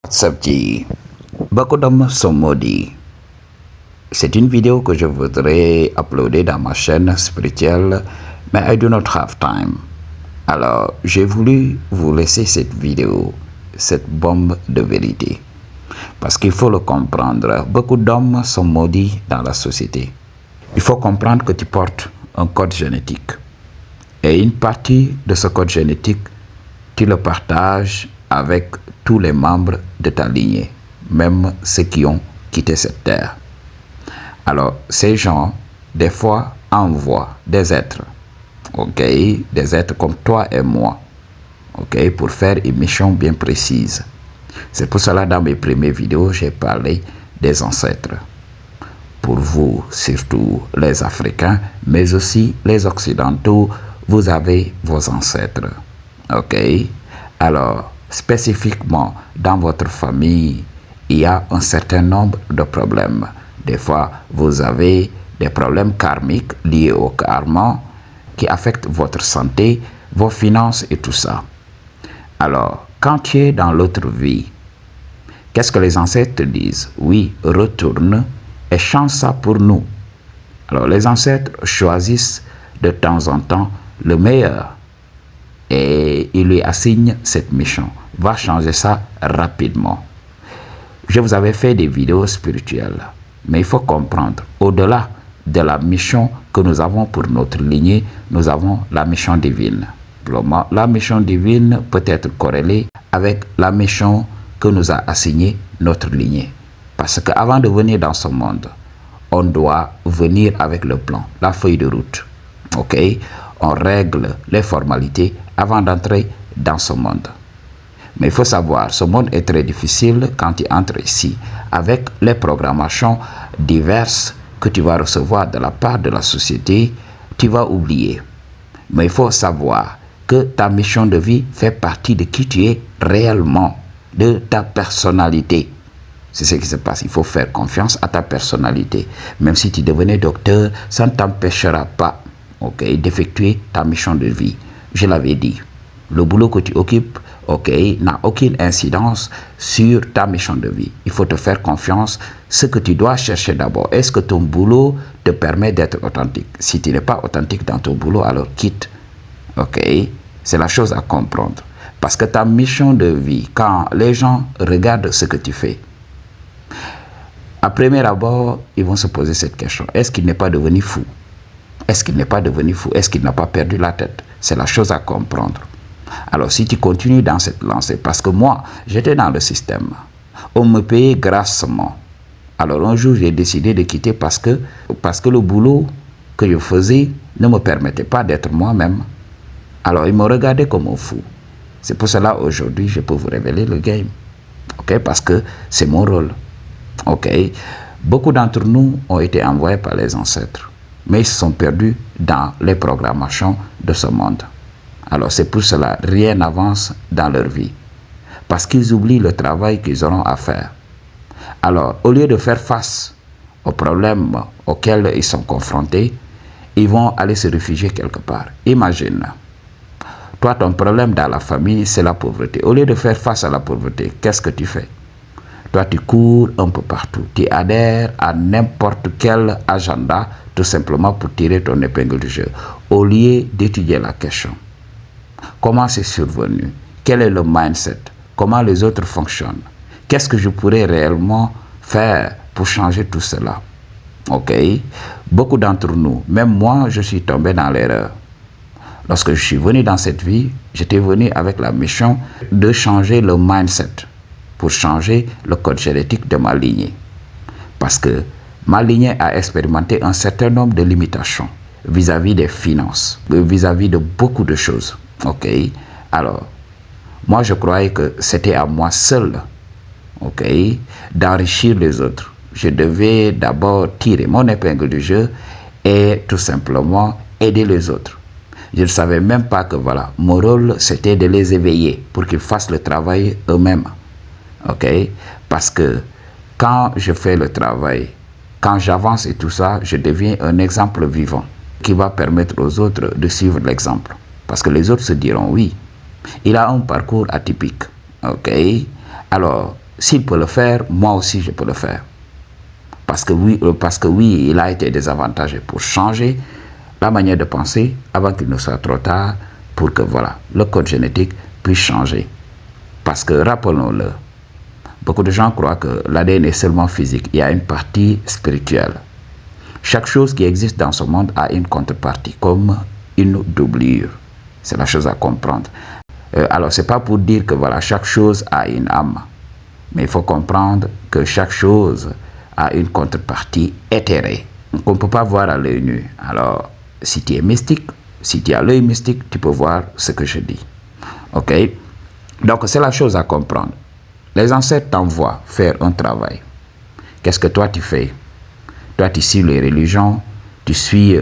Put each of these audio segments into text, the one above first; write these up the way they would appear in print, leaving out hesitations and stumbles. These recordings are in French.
Sabji, beaucoup d'hommes sont maudits. C'est une vidéo que je voudrais uploader dans ma chaîne spirituelle, mais I do not have time. Alors, j'ai voulu vous laisser cette vidéo, cette bombe de vérité. Parce qu'il faut le comprendre, beaucoup d'hommes sont maudits dans la société. Il faut comprendre que tu portes un code génétique. Et une partie de ce code génétique, tu le partages avec tous les membres de ta lignée, même ceux qui ont quitté cette terre. Alors, ces gens, des fois, envoient des êtres, ok, des êtres comme toi et moi, ok, pour faire une mission bien précise. C'est pour cela, dans mes premières vidéos, j'ai parlé des ancêtres. Pour vous, surtout les Africains, mais aussi les Occidentaux, vous avez vos ancêtres, ok. Alors, spécifiquement dans votre famille, il y a un certain nombre de problèmes. Des fois, vous avez des problèmes karmiques liés au karma qui affectent votre santé, vos finances et tout ça. Alors, quand tu es dans l'autre vie, qu'est-ce que les ancêtres te disent? Oui, retourne et change ça pour nous. Alors, les ancêtres choisissent de temps en temps le meilleur et ils lui assignent cette mission. Va changer ça rapidement. Je vous avais fait des vidéos spirituelles, mais il faut comprendre, au-delà de la mission que nous avons pour notre lignée, nous avons la mission divine. La mission divine peut être corrélée avec la mission que nous a assignée notre lignée. Parce qu'avant de venir dans ce monde, on doit venir avec le plan, la feuille de route. Ok? On règle les formalités avant d'entrer dans ce monde. Mais il faut savoir, ce monde est très difficile quand tu entres ici, avec les programmations diverses que tu vas recevoir de la part de la société, tu vas oublier. Mais il faut savoir que ta mission de vie fait partie de qui tu es réellement, de ta personnalité. C'est ce qui se passe. Il faut faire confiance à ta personnalité. Même si tu devenais docteur, ça ne t'empêchera pas, ok, d'effectuer ta mission de vie. Je l'avais dit. Le boulot que tu occupes, ok, n'a aucune incidence sur ta mission de vie. Il faut te faire confiance. Ce que tu dois chercher d'abord, est-ce que ton boulot te permet d'être authentique? Si tu n'es pas authentique dans ton boulot, alors quitte. Ok, c'est la chose à comprendre. Parce que ta mission de vie, quand les gens regardent ce que tu fais, à premier abord, ils vont se poser cette question. Est-ce qu'il n'est pas devenu fou? Est-ce qu'il n'est pas devenu fou? Est-ce qu'il n'a pas perdu la tête? C'est la chose à comprendre. Alors, si tu continues dans cette lancée, parce que moi, j'étais dans le système, on me payait grassement. Alors, un jour, j'ai décidé de quitter parce que le boulot que je faisais ne me permettait pas d'être moi-même. Alors, ils me regardaient comme un fou. C'est pour cela, aujourd'hui, je peux vous révéler le game. Ok? Parce que c'est mon rôle. Ok? Beaucoup d'entre nous ont été envoyés par les ancêtres, mais ils se sont perdus dans les programmations de ce monde. Alors c'est pour cela, rien n'avance dans leur vie. Parce qu'ils oublient le travail qu'ils auront à faire. Alors, au lieu de faire face aux problèmes auxquels ils sont confrontés, ils vont aller se réfugier quelque part. Imagine, toi, ton problème dans la famille, c'est la pauvreté. Au lieu de faire face à la pauvreté, qu'est-ce que tu fais? Toi, tu cours un peu partout. Tu adhères à n'importe quel agenda, tout simplement pour tirer ton épingle du jeu, au lieu d'étudier la question. Comment c'est survenu? Quel est le mindset? Comment les autres fonctionnent? Qu'est-ce que je pourrais réellement faire pour changer tout cela? Ok? Beaucoup d'entre nous, même moi, je suis tombé dans l'erreur. Lorsque je suis venu dans cette vie, j'étais venu avec la mission de changer le mindset pour changer le code génétique de ma lignée. Parce que ma lignée a expérimenté un certain nombre de limitations vis-à-vis des finances, vis-à-vis de beaucoup de choses. Ok, alors, moi je croyais que c'était à moi seul, ok, d'enrichir les autres. Je devais d'abord tirer mon épingle du jeu et tout simplement aider les autres. Je ne savais même pas que voilà, mon rôle c'était de les éveiller pour qu'ils fassent le travail eux-mêmes. Ok, parce que quand je fais le travail, quand j'avance et tout ça, je deviens un exemple vivant qui va permettre aux autres de suivre l'exemple. Parce que les autres se diront oui, il a un parcours atypique. Ok, alors s'il peut le faire, moi aussi je peux le faire. Parce que oui, il a été désavantagé pour changer la manière de penser avant qu'il ne soit trop tard pour que voilà, le code génétique puisse changer. Parce que rappelons-le, beaucoup de gens croient que l'ADN est seulement physique. Il y a une partie spirituelle. Chaque chose qui existe dans ce monde a une contrepartie, comme une doublure. C'est la chose à comprendre. Alors, c'est pas pour dire que voilà, chaque chose a une âme. Mais il faut comprendre que chaque chose a une contrepartie éthérée qu'on ne peut pas voir à l'œil nu. Alors, si tu es mystique, si tu as l'œil mystique, tu peux voir ce que je dis. Ok? Donc, c'est la chose à comprendre. Les ancêtres t'envoient faire un travail. Qu'est-ce que toi tu fais? Toi, tu suis les religions, tu suis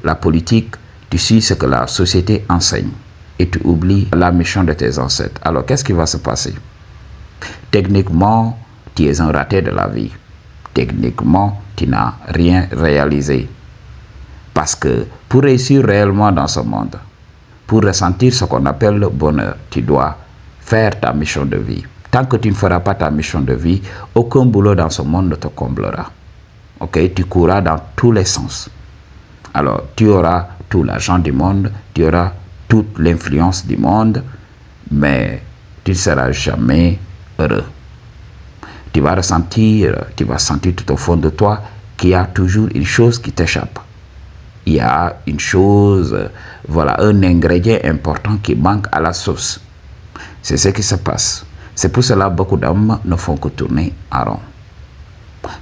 la politique, tu suis ce que la société enseigne. Et tu oublies la mission de tes ancêtres. Alors, qu'est-ce qui va se passer? Techniquement, tu es un raté de la vie. Techniquement, tu n'as rien réalisé. Parce que pour réussir réellement dans ce monde, pour ressentir ce qu'on appelle le bonheur, tu dois faire ta mission de vie. Tant que tu ne feras pas ta mission de vie, aucun boulot dans ce monde ne te comblera. Ok, tu courras dans tous les sens. Alors, tu auras tout l'argent du monde, tu auras toute l'influence du monde, mais tu ne seras jamais heureux. Tu vas sentir tout au fond de toi qu'il y a toujours une chose qui t'échappe. Il y a une chose, voilà, un ingrédient important qui manque à la sauce. C'est ce qui se passe. C'est pour cela que beaucoup d'hommes ne font que tourner en rond.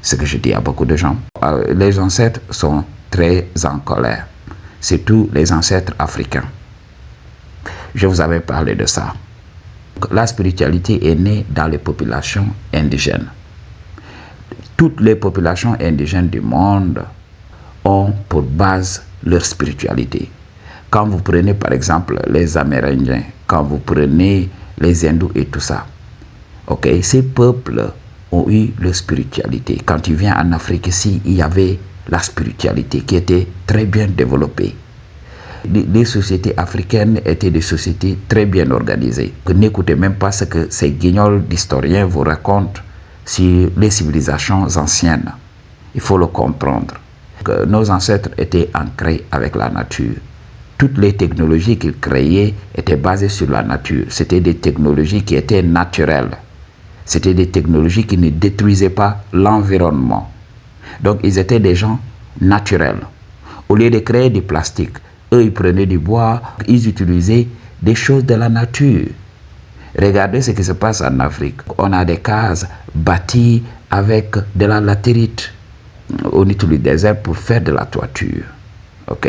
Ce que je dis à beaucoup de gens. Les ancêtres sont très en colère. Surtout les ancêtres africains. Je vous avais parlé de ça. La spiritualité est née dans les populations indigènes. Toutes les populations indigènes du monde ont pour base leur spiritualité. Quand vous prenez par exemple les Amérindiens, quand vous prenez les hindous et tout ça, ok, ces peuples ont eu leur spiritualité. Quand tu viens en Afrique ici, il y avait la spiritualité qui était très bien développée. Les sociétés africaines étaient des sociétés très bien organisées. N'écoutez même pas ce que ces guignols d'historiens vous racontent sur les civilisations anciennes. Il faut le comprendre. Que nos ancêtres étaient ancrés avec la nature. Toutes les technologies qu'ils créaient étaient basées sur la nature. C'était des technologies qui étaient naturelles. C'était des technologies qui ne détruisaient pas l'environnement. Donc, ils étaient des gens naturels. Au lieu de créer du plastique, eux, ils prenaient du bois, ils utilisaient des choses de la nature. Regardez ce qui se passe en Afrique. On a des cases bâties avec de la latérite. On utilise des herbes pour faire de la toiture. Ok?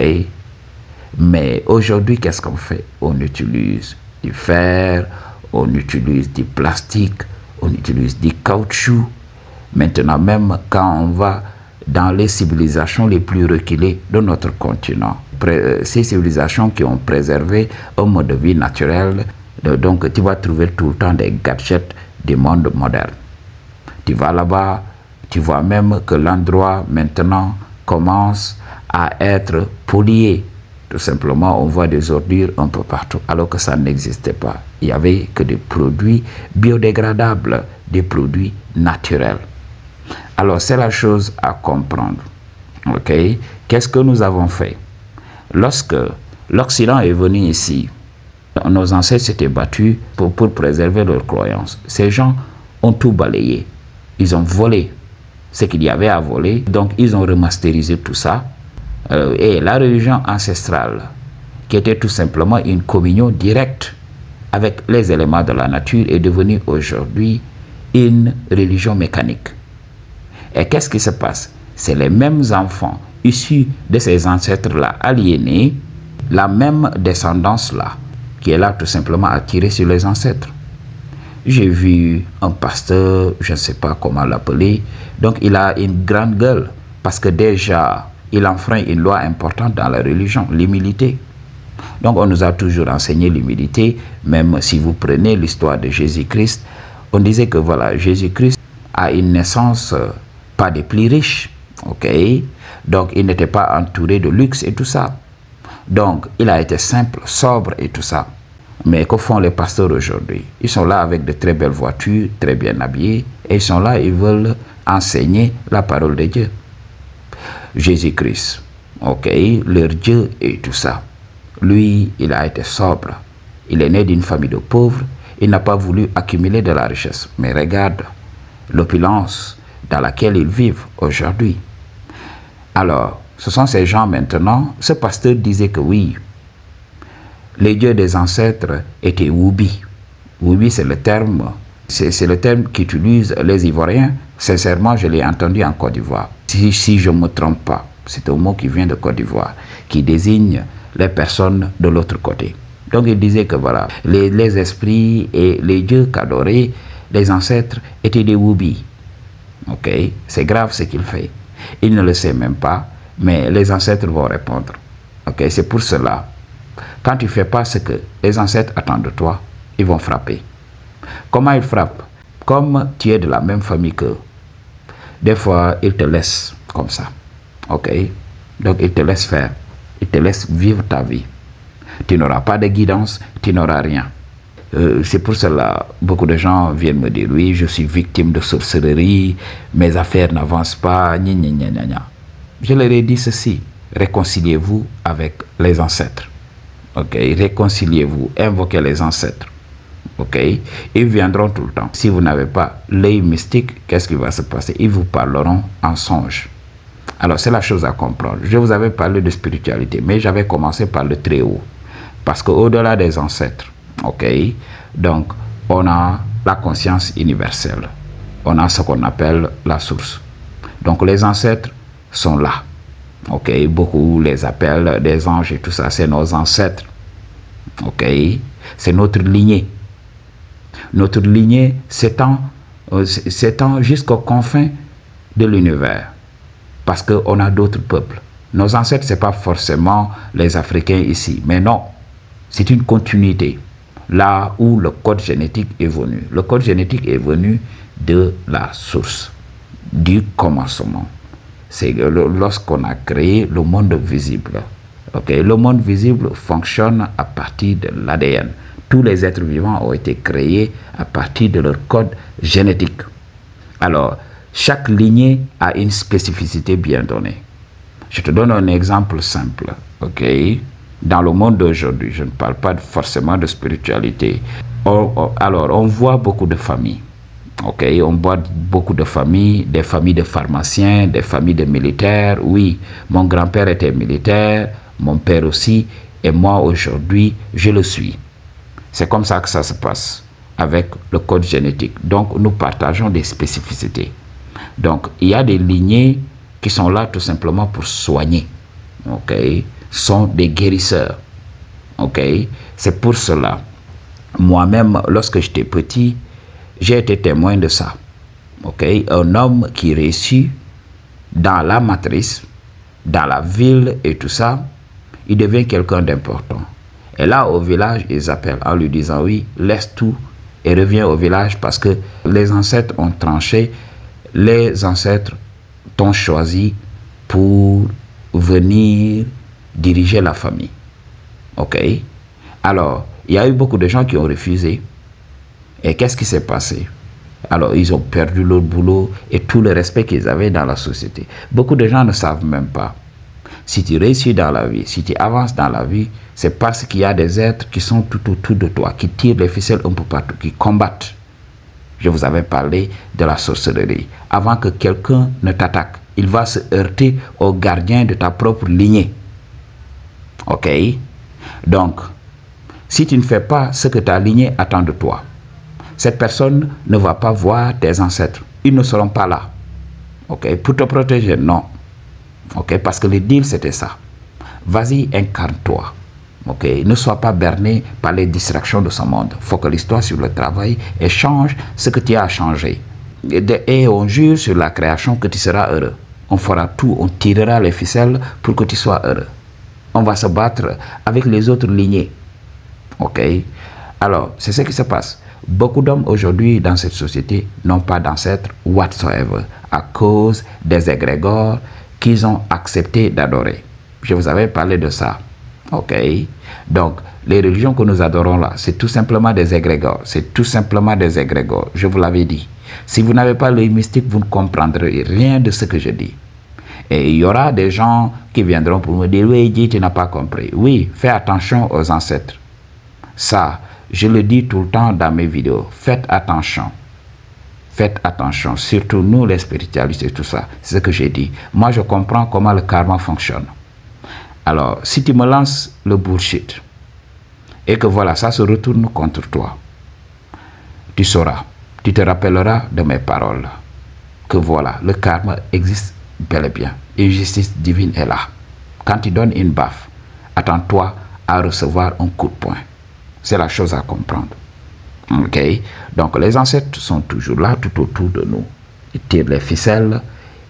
Mais aujourd'hui, qu'est-ce qu'on fait? On utilise du fer, on utilise du plastique, on utilise du caoutchouc. Maintenant, même quand on va dans les civilisations les plus reculées de notre continent, ces civilisations qui ont préservé un mode de vie naturel, donc tu vas trouver tout le temps des gadgets du monde moderne. Tu vas là-bas, tu vois même que l'endroit maintenant commence à être pollué. Tout simplement, on voit des ordures un peu partout, alors que ça n'existait pas. Il n'y avait que des produits biodégradables, des produits naturels. Alors, c'est la chose à comprendre. Ok? Qu'est-ce que nous avons fait? Lorsque l'Occident est venu ici, nos ancêtres s'étaient battus pour préserver leurs croyances. Ces gens ont tout balayé. Ils ont volé ce qu'il y avait à voler. Donc, ils ont remasterisé tout ça. Et la religion ancestrale, qui était tout simplement une communion directe avec les éléments de la nature, est devenue aujourd'hui une religion mécanique. Et qu'est-ce qui se passe? C'est les mêmes enfants issus de ces ancêtres-là aliénés, la même descendance-là, qui est là tout simplement à tirer sur les ancêtres. J'ai vu un pasteur, je ne sais pas comment l'appeler, donc il a une grande gueule, parce que déjà, il enfreint une loi importante dans la religion, l'humilité. Donc on nous a toujours enseigné l'humilité, même si vous prenez l'histoire de Jésus-Christ, on disait que voilà, Jésus-Christ a une naissance pas des plus riches, ok? Donc il n'était pas entouré de luxe et tout ça. Donc il a été simple, sobre et tout ça. Mais que font les pasteurs aujourd'hui? Ils sont là avec de très belles voitures, très bien habillés, et ils sont là, ils veulent enseigner la parole de Dieu. Jésus-Christ, ok, leur Dieu et tout ça. Lui, il a été sobre. Il est né d'une famille de pauvres. Il n'a pas voulu accumuler de la richesse. Mais regarde l'opulence dans laquelle ils vivent aujourd'hui. Alors, ce sont ces gens maintenant. Ce pasteur disait que oui, les dieux des ancêtres étaient Woubi. Woubi, c'est le terme qu'utilisent les Ivoiriens. Sincèrement, je l'ai entendu en Côte d'Ivoire. Si je ne me trompe pas, c'est un mot qui vient de Côte d'Ivoire, qui désigne les personnes de l'autre côté. Donc il disait que voilà, les esprits et les dieux qu'adoraient les ancêtres étaient des Woubi. Ok, c'est grave ce qu'il fait. Il ne le sait même pas, mais les ancêtres vont répondre. Ok, c'est pour cela. Quand tu ne fais pas ce que les ancêtres attendent de toi, ils vont frapper. Comment ils frappent? Comme tu es de la même famille qu'eux. Des fois, ils te laissent comme ça. Ok? Donc, ils te laissent faire. Ils te laissent vivre ta vie. Tu n'auras pas de guidance, tu n'auras rien. C'est pour cela, beaucoup de gens viennent me dire, oui, je suis victime de sorcellerie, mes affaires n'avancent pas, gna gna gna gna. Je leur ai dit ceci, réconciliez-vous avec les ancêtres. Ok? Réconciliez-vous, invoquez les ancêtres. Ok? Ils viendront tout le temps. Si vous n'avez pas l'œil mystique, qu'est-ce qui va se passer? Ils vous parleront en songe. Alors, c'est la chose à comprendre. Je vous avais parlé de spiritualité, mais j'avais commencé par le très haut. Parce qu'au-delà des ancêtres, ok? Donc, on a la conscience universelle. On a ce qu'on appelle la source. Donc, les ancêtres sont là. Ok? Beaucoup les appellent des anges et tout ça. C'est nos ancêtres. Ok? C'est notre lignée. Notre lignée s'étend jusqu'aux confins de l'univers. Parce qu'on a d'autres peuples. Nos ancêtres, ce n'est pas forcément les Africains ici. Mais non, c'est une continuité. Là où le code génétique est venu. Le code génétique est venu de la source, du commencement. C'est lorsqu'on a créé le monde visible. Okay? Le monde visible fonctionne à partir de l'ADN. Tous les êtres vivants ont été créés à partir de leur code génétique. Alors, chaque lignée a une spécificité bien donnée. Je te donne un exemple simple. Ok? Dans le monde d'aujourd'hui, je ne parle pas forcément de spiritualité. Alors, on voit beaucoup de familles. Ok? On voit beaucoup de familles, des familles de pharmaciens, des familles de militaires. Oui, mon grand-père était militaire, mon père aussi, et moi aujourd'hui, je le suis. C'est comme ça que ça se passe avec le code génétique. Donc, nous partageons des spécificités. Donc, il y a des lignées qui sont là tout simplement pour soigner. Ok? Sont des guérisseurs. Ok? C'est pour cela. Moi-même, lorsque j'étais petit, j'ai été témoin de ça. Ok? Un homme qui réussit dans la matrice, dans la ville et tout ça, il devient quelqu'un d'important. Et là, au village, ils appellent en lui disant, oui, laisse tout et reviens au village parce que les ancêtres ont tranché, les ancêtres t'ont choisi pour venir diriger la famille. Ok? Alors, il y a eu beaucoup de gens qui ont refusé. Et qu'est-ce qui s'est passé? Alors, ils ont perdu leur boulot et tout le respect qu'ils avaient dans la société. Beaucoup de gens ne savent même pas. Si tu réussis dans la vie, si tu avances dans la vie, c'est parce qu'il y a des êtres qui sont tout autour de toi, qui tirent les ficelles un peu partout, qui combattent. Je vous avais parlé de la sorcellerie. Avant que quelqu'un ne t'attaque, il va se heurter au gardien de ta propre lignée. Ok? Donc, si tu ne fais pas ce que ta lignée attend de toi, cette personne ne va pas voir tes ancêtres. Ils ne seront pas là. Ok? Pour te protéger, non. Ok? Parce que le deal, c'était ça. Vas-y, incarne-toi. Ok? Ne sois pas berné par les distractions de ce monde. Focalise-toi sur le travail et change ce que tu as à changer. Et on jure sur la création que tu seras heureux. On fera tout, on tirera les ficelles pour que tu sois heureux. On va se battre avec les autres lignées. Ok? Alors, c'est ce qui se passe. Beaucoup d'hommes aujourd'hui dans cette société n'ont pas d'ancêtres whatsoever à cause des égrégores qu'ils ont accepté d'adorer. Je vous avais parlé de ça. Ok? Donc, les religions que nous adorons là, c'est tout simplement des égrégores. C'est tout simplement des égrégores. Je vous l'avais dit. Si vous n'avez pas l'œil mystique, vous ne comprendrez rien de ce que je dis. Et il y aura des gens qui viendront pour me dire, oui, Guy, tu n'as pas compris. Oui, fais attention aux ancêtres. Ça, je le dis tout le temps dans mes vidéos. Faites attention. Faites attention. Surtout nous, les spiritualistes et tout ça. C'est ce que j'ai dit. Moi, je comprends comment le karma fonctionne. Alors, si tu me lances le bullshit et que voilà, ça se retourne contre toi, tu sauras, tu te rappelleras de mes paroles, que voilà, le karma existe bel et bien. Et justice divine est là. Quand tu donnes une baffe, attends-toi à recevoir un coup de poing. C'est la chose à comprendre. Ok? Donc, les ancêtres sont toujours là, tout autour de nous. Ils tirent les ficelles.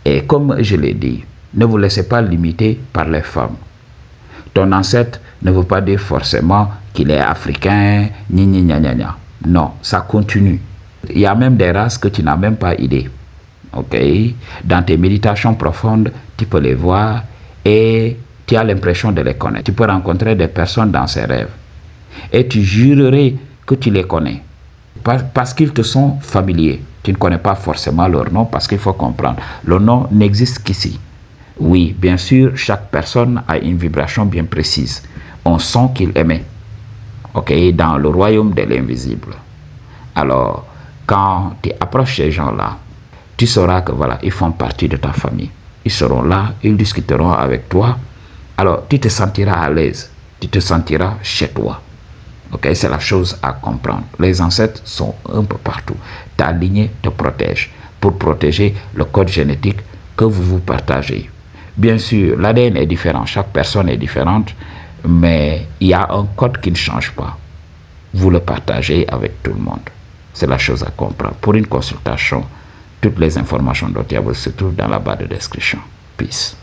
Et comme je l'ai dit, ne vous laissez pas limiter par les femmes. Ton ancêtre ne veut pas dire forcément qu'il est africain, ni ni gna gna gna. Non, ça continue. Il y a même des races que tu n'as même pas idée. Ok? Dans tes méditations profondes, tu peux les voir et tu as l'impression de les connaître. Tu peux rencontrer des personnes dans ces rêves. Et tu jurerais que tu les connais. Parce qu'ils te sont familiers. Tu ne connais pas forcément leur nom parce qu'il faut comprendre. Le nom n'existe qu'ici. Oui, bien sûr, chaque personne a une vibration bien précise. On sent qu'il aimait. Ok, dans le royaume de l'invisible. Alors, quand tu approches ces gens-là, tu sauras que voilà, ils font partie de ta famille. Ils seront là, ils discuteront avec toi. Alors, tu te sentiras à l'aise. Tu te sentiras chez toi. Ok, c'est la chose à comprendre. Les ancêtres sont un peu partout. Ta lignée te protège pour protéger le code génétique que vous partagez. Bien sûr, l'ADN est différent, chaque personne est différente, mais il y a un code qui ne change pas. Vous le partagez avec tout le monde. C'est la chose à comprendre. Pour une consultation, toutes les informations dont il y a se trouvent dans la barre de description. Peace.